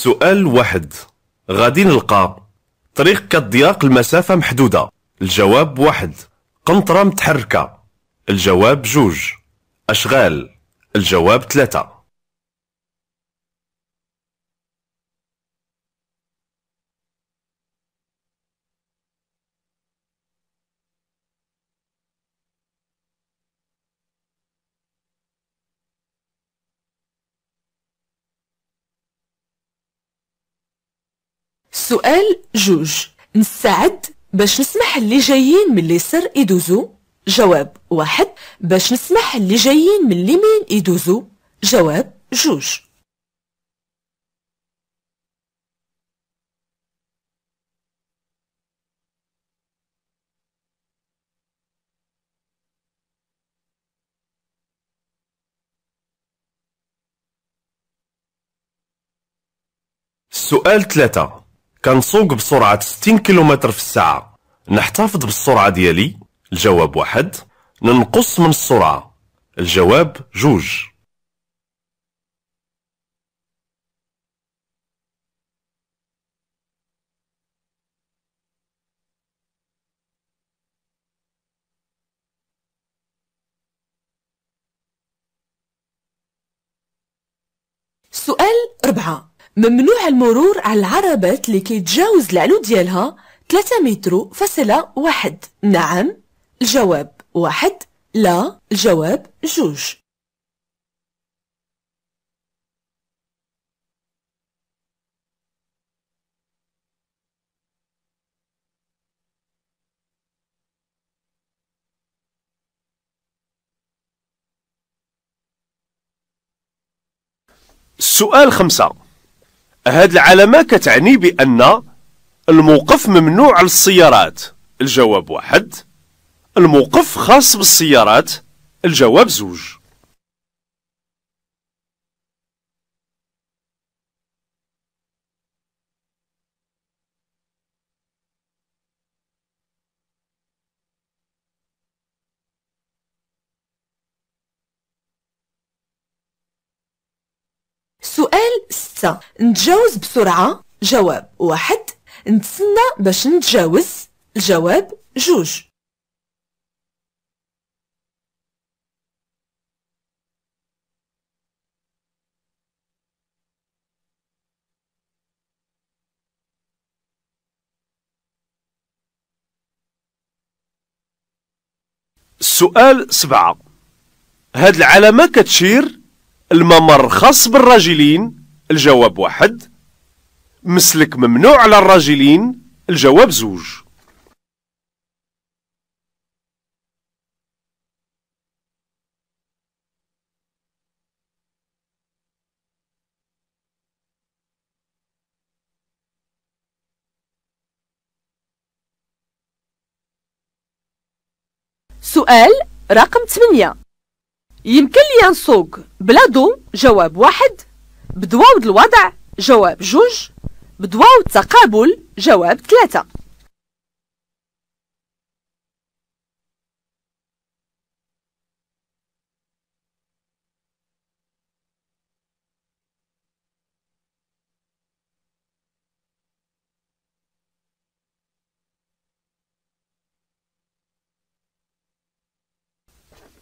سؤال واحد. غادي نلقى طريق كضياق المسافة محدودة. الجواب واحد. قنطرة متحركة. الجواب جوج. أشغال. الجواب ثلاثة. سؤال جوج. نستعد باش نسمح اللي جايين من اليسر يدوزو. جواب واحد. باش نسمح اللي جايين من اليمين يدوزو. جواب جوج. سؤال ثلاثة. كنسوق بسرعة 60 كيلومتر في الساعة، نحتفظ بالسرعة ديالي. الجواب واحد. ننقص من السرعة. الجواب جوج. سؤال 4. ممنوع المرور على العربات اللي كيتجاوز العلو ديالها 3 متر فاصلة واحد. نعم. الجواب واحد. لا. الجواب جوج. السؤال 5. هاد العلامة كتعني بأن الموقف ممنوع للسيارات. الجواب واحد. الموقف خاص بالسيارات. الجواب زوج. سؤال 6. نتجاوز بسرعة. جواب واحد. نتسنى باش نتجاوز. الجواب جوج. السؤال 7. هاد العلامة كتشير الممر خاص بالراجلين. الجواب واحد. مسلك ممنوع على الراجلين. الجواب زوج. سؤال رقم 8. يمكن لي نسوق بلا ضو. جواب واحد. بدواو الوضع. جواب جوج. بدواو التقابل. جواب 3.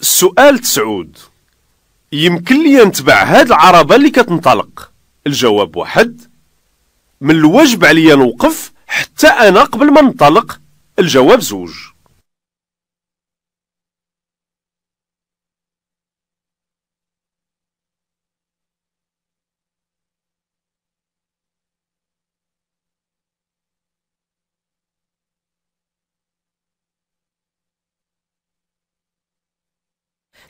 السؤال 9. يمكن لي نتبع هاد العربة اللي كتنطلق. الجواب واحد. من الواجب عليا نوقف حتى أنا قبل ما ننطلق. الجواب زوج.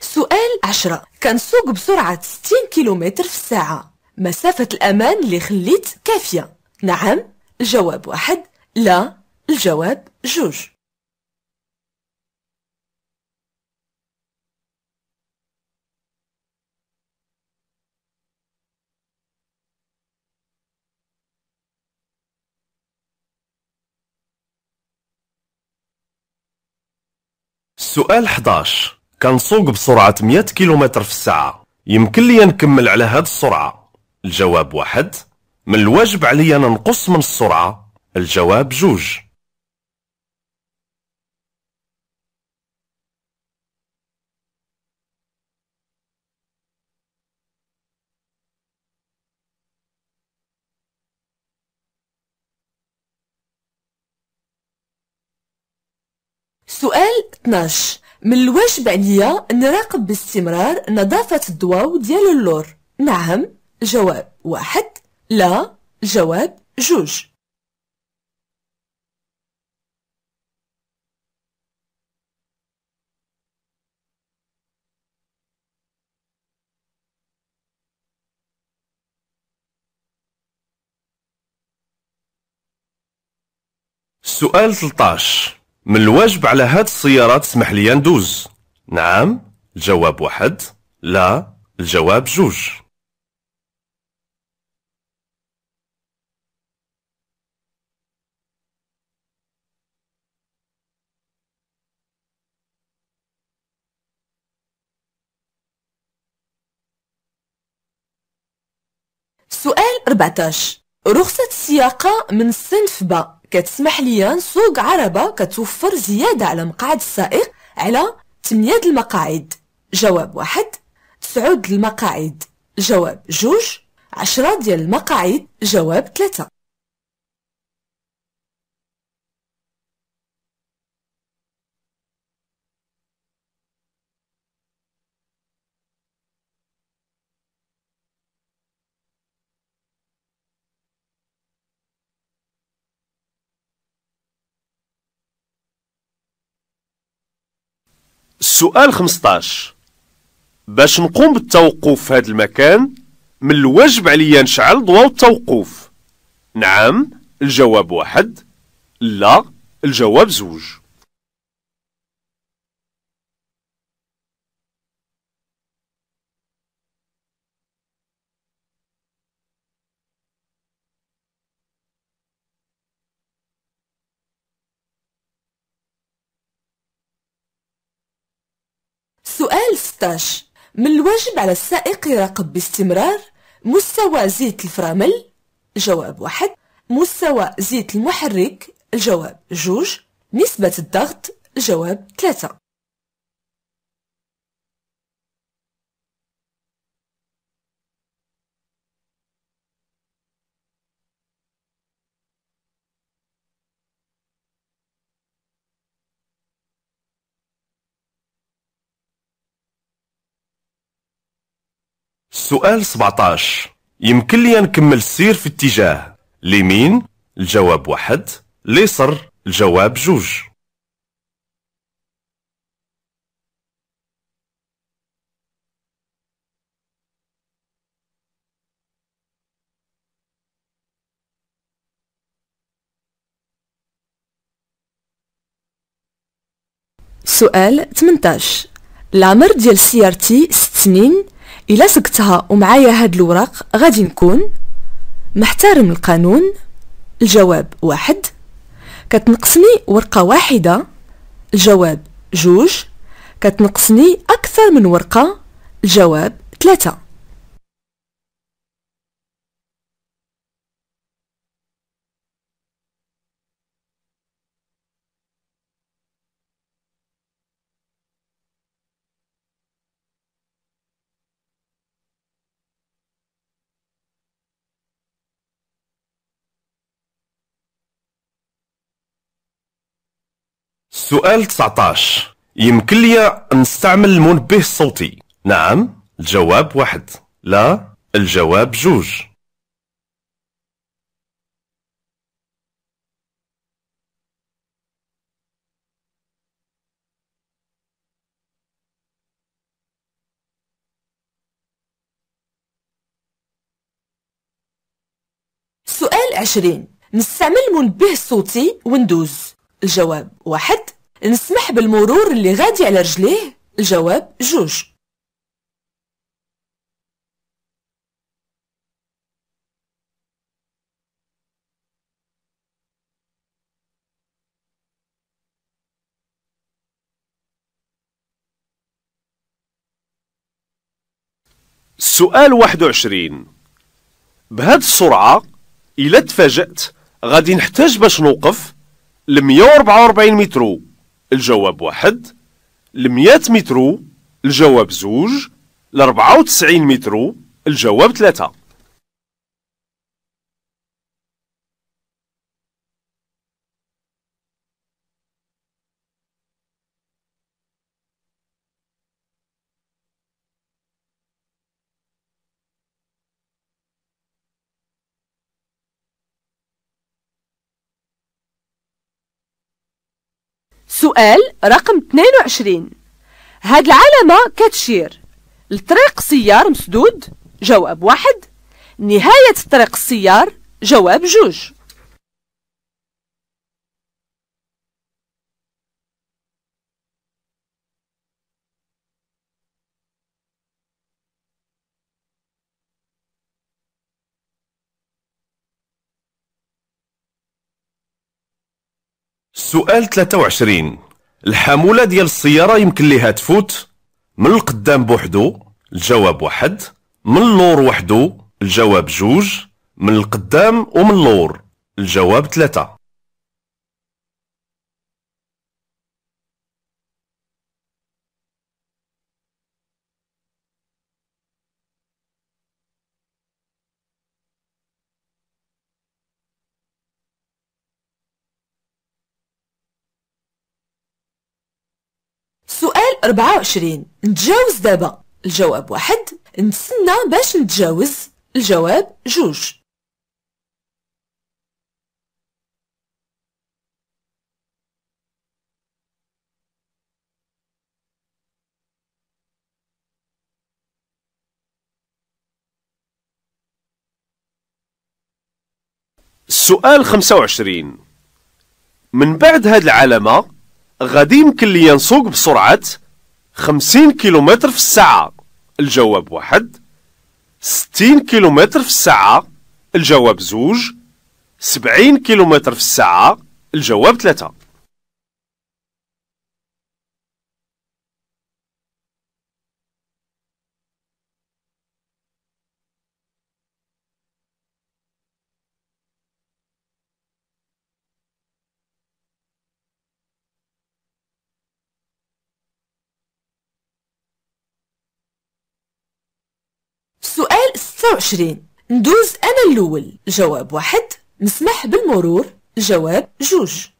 سؤال 10. كنسوق بسرعة 60 كيلومتر في الساعة. مسافة الأمان اللي خليت كافية. نعم. الجواب واحد. لا. الجواب جوج. السؤال 11. كنسوق بسرعة 100 كيلومتر في الساعة. يمكن لي نكمل على هاد السرعة. الجواب واحد. من الواجب عليا ننقص من السرعة. الجواب 2. سؤال 12. من الواجب عليا نراقب باستمرار نظافة الضواو ديال اللور. نعم. الجواب 1. لا. الجواب 2. سؤال 13. من الواجب على هاد السيارات تسمح لي ندوز. نعم. الجواب 1. لا. الجواب 2. سؤال 14. رخصة السياقة من الصنف ب كتسمح ليا نسوق عربة كتوفر زيادة على مقعد السائق على 8 المقاعد. جواب 1. 9 المقاعد. جواب 2. 10 ديال المقاعد. جواب 3. السؤال 15. باش نقوم بالتوقف في هذا المكان من الواجب عليا نشعل ضوء التوقف. نعم. الجواب 1. لا. الجواب 2. سؤال 16. من الواجب على السائق يراقب باستمرار مستوى زيت الفرامل. الجواب 1. مستوى زيت المحرك. الجواب 2. نسبة الضغط. الجواب 3. سؤال 17. يمكن لي نكمل السير في اتجاه اليمين. الجواب 1. اليسر. الجواب 2. سؤال 18. العمر ديال سيارتي 6 سنين. إلا سقتها ومعايا هاد الوراق غادي نكون محترم القانون. الجواب 1. كتنقصني ورقة واحدة. الجواب 2. كتنقصني أكثر من ورقة. الجواب 3. سؤال 19. يمكن لي نستعمل المنبه الصوتي. نعم. الجواب 1. لا. الجواب 2. سؤال 20. نستعمل المنبه الصوتي وندوز. الجواب 1. نسمح بالمرور اللي غادي على رجليه. الجواب 2. سؤال 21. بهذه السرعة إلا تفاجأت غادي نحتاج باش نوقف ل 144 مترو الجواب 1، ل 100 مترو الجواب 2، ل 94 مترو الجواب 3. سؤال رقم 22. هاد العلامة كتشير لطريق سيار مسدود جواب 1، نهاية طريق السيار جواب 2. السؤال 23. الحامولة ديال السيارة يمكن ليها تفوت من القدام بوحدو الجواب 1، من اللور وحدو الجواب 2، من القدام ومن اللور الجواب 3. سؤال 24. نتجاوز دابا الجواب 1، نتسنى باش نتجاوز الجواب 2. السؤال 25. من بعد هاد العلامة غادي يمكن ليا نسوق بسرعة 50 كيلومتر في الساعة الجواب 1، 60 كيلومتر في الساعة الجواب 2، 70 كيلومتر في الساعة الجواب 3. سؤال 26. ندوز أنا الأول الجواب 1، نسمح بالمرور الجواب 2.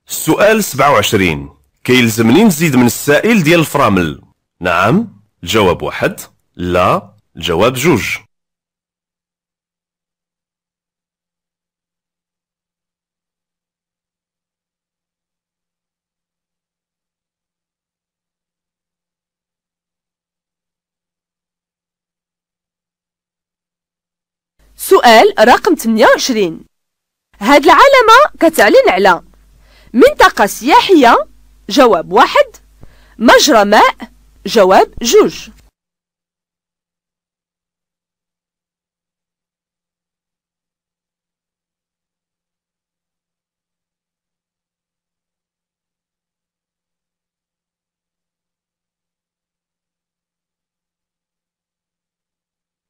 السؤال 27. كيلزمني نزيد من السائل ديال الفرامل نعم الجواب 1، لا الجواب 2. سؤال رقم 28. هاد العلامة كتعلن على منطقة سياحية جواب 1، مجرى ماء جواب 2.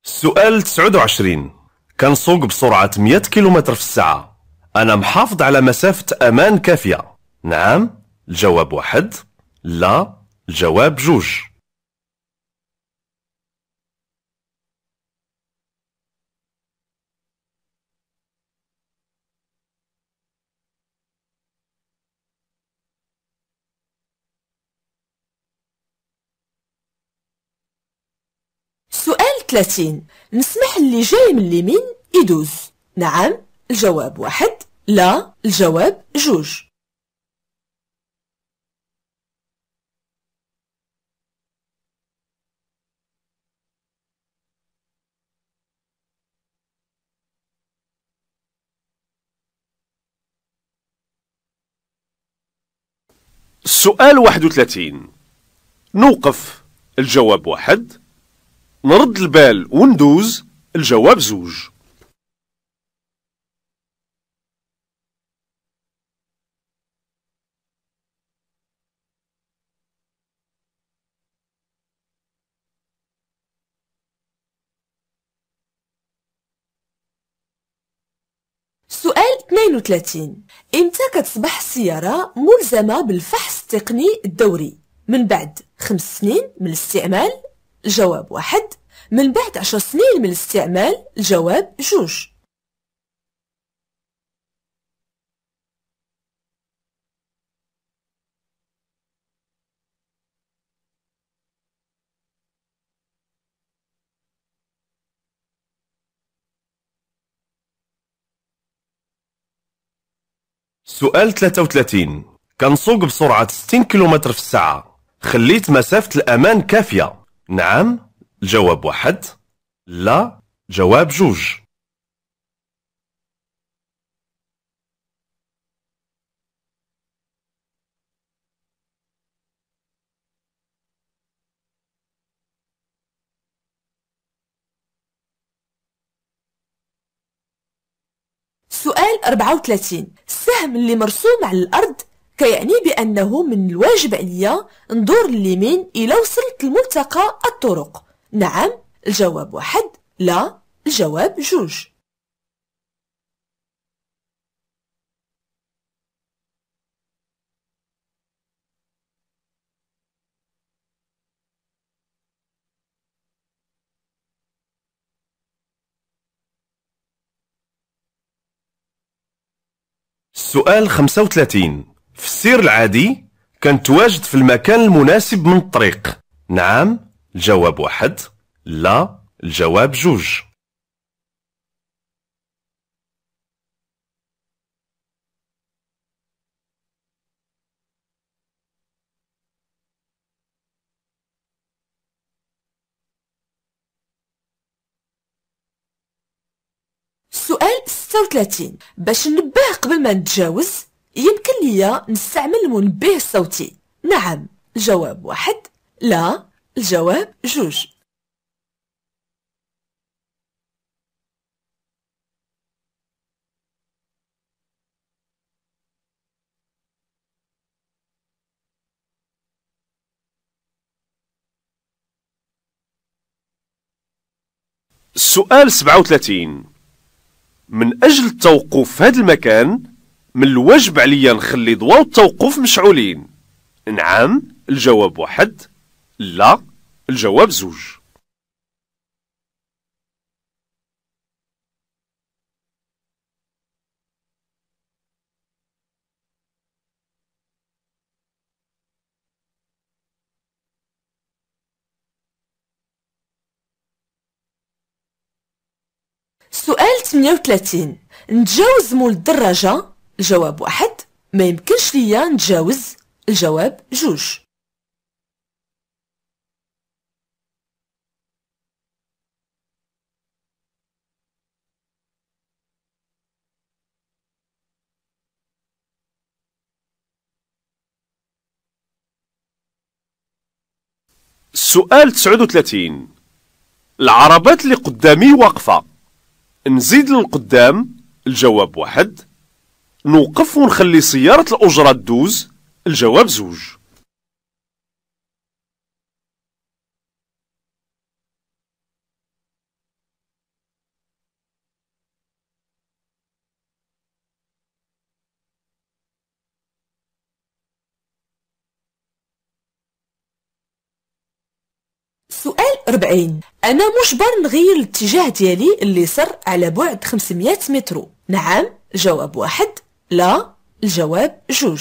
السؤال 29. كنسوق بسرعة 100 كيلومتر في الساعة، أنا محافظ على مسافة أمان كافية نعم الجواب 1، لا الجواب 2. سؤال 30. نسمح اللي جاي من اليمين يدوز نعم الجواب 1، لا الجواب 2. السؤال 31. نوقف الجواب 1، نرد البال وندوز الجواب 2. سؤال 32. إمتى كتصبح السيارة ملزمة بالفحص التقني الدوري؟ من بعد 5 سنين من الاستعمال؟ الجواب 1. من بعد 10 سنين من الاستعمال؟ الجواب 2. سؤال 33. كنسوق بسرعة 60 كيلومتر في الساعة، خليت مسافة الأمان كافية؟ نعم. الجواب 1. لا. الجواب 2. سؤال 34. السهم اللي مرسوم على الأرض كيعني بأنه من الواجب عليا ندور لليمين إلى وصلت لملتقى الطرق. نعم. الجواب 1. لا. الجواب 2. السؤال 35. في السير العادي كنتواجد في المكان المناسب من الطريق؟ نعم. الجواب 1. لا. الجواب 2. سؤال 36. باش ننبه قبل ما نتجاوز يمكن ليا نستعمل المنبه الصوتي؟ نعم. الجواب 1. لا. الجواب 2. السؤال 37. من أجل التوقف في هذا المكان من الواجب عليا نخلي ضواو التوقف مشعولين؟ نعم. الجواب 1. لا. الجواب 2. سؤال 38. نتجاوز مول الدراجة؟ الجواب 1. ما يمكنش ليا نتجاوز؟ الجواب 2. السؤال 39. العربات اللي قدامي واقفة، نزيد للقدام؟ الجواب 1. نوقف ونخلي سيارة الأجرة تدوز؟ الجواب 2. سؤال 40. أنا مجبر نغير الاتجاه ديالي اللي صار على بعد 500 متر؟ نعم. الجواب 1. لا. الجواب 2.